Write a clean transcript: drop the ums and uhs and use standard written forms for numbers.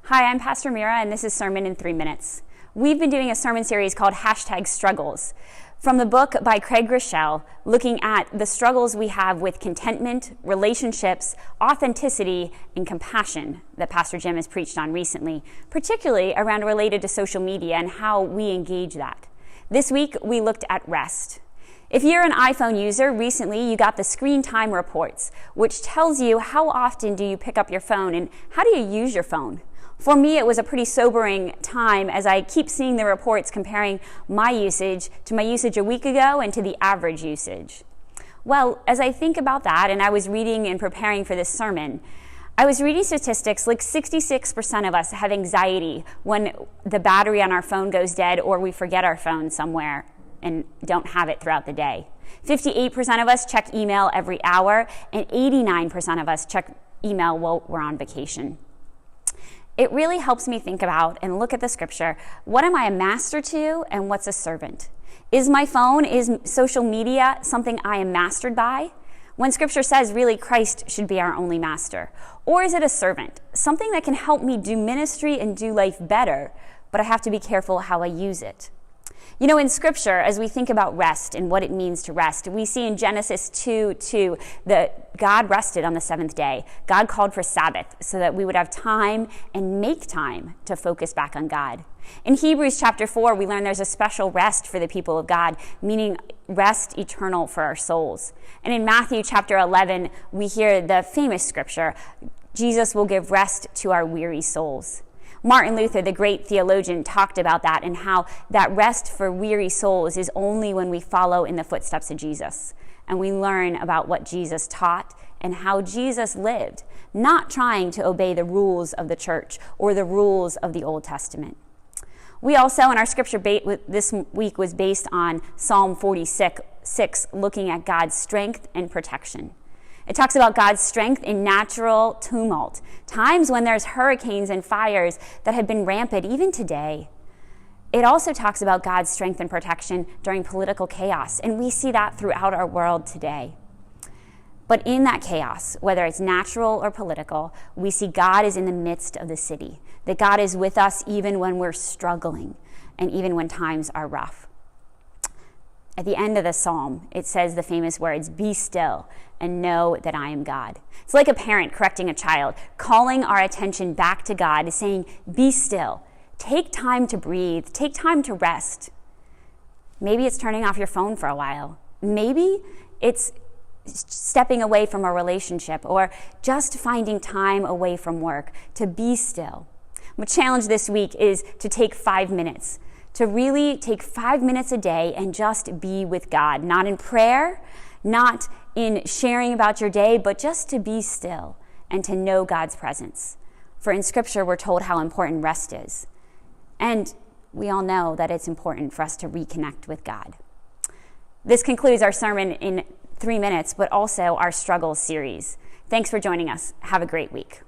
Hi, I'm Pastor Mira, and this is Sermon in 3 Minutes. We've been doing a sermon series called #Struggles from the book by Craig Groeschel, looking at the struggles we have with contentment, relationships, authenticity, and compassion that Pastor Jim has preached on recently, particularly around related to social media and how we engage that. This week, we looked at rest. If you're an iPhone user, recently you got the screen time reports, which tells you how often do you pick up your phone and how do you use your phone. For me, it was a pretty sobering time as I keep seeing the reports comparing my usage to my usage a week ago and to the average usage. Well, as I think about that, and I was reading and preparing for this sermon, I was reading statistics like 66% of us have anxiety when the battery on our phone goes dead or we forget our phone somewhere and don't have it throughout the day. 58% of us check email every hour, and 89% of us check email while we're on vacation. It really helps me think about and look at the scripture. What am I a master to and what's a servant? Is my phone, is social media something I am mastered by? When scripture says really Christ should be our only master. Or is it a servant? Something that can help me do ministry and do life better, but I have to be careful how I use it. You know, in Scripture, as we think about rest and what it means to rest, we see in Genesis 2:2 that God rested on the seventh day. God called for Sabbath so that we would have time and make time to focus back on God. In Hebrews chapter 4, we learn there's a special rest for the people of God, meaning rest eternal for our souls. And in Matthew chapter 11, we hear the famous scripture, Jesus will give rest to our weary souls. Martin Luther, the great theologian, talked about that and how that rest for weary souls is only when we follow in the footsteps of Jesus and we learn about what Jesus taught and how Jesus lived, not trying to obey the rules of the church or the rules of the Old Testament. We also, in our scripture this week, was based on Psalm 46, looking at God's strength and protection. It talks about God's strength in natural tumult, times when there's hurricanes and fires that have been rampant even today. It also talks about God's strength and protection during political chaos, and we see that throughout our world today. But in that chaos, whether it's natural or political, we see God is in the midst of the city, that God is with us even when we're struggling and even when times are rough. At the end of the psalm, it says the famous words, "Be still and know that I am God." It's like a parent correcting a child, calling our attention back to God, saying, be still. Take time to breathe. Take time to rest. Maybe it's turning off your phone for a while. Maybe it's stepping away from a relationship or just finding time away from work to be still. My challenge this week is to take 5 minutes, to really take 5 minutes a day and just be with God, not in prayer, not in sharing about your day, but just to be still and to know God's presence. For in Scripture, we're told how important rest is. And we all know that it's important for us to reconnect with God. This concludes our sermon in 3 minutes, but also our Struggles series. Thanks for joining us. Have a great week.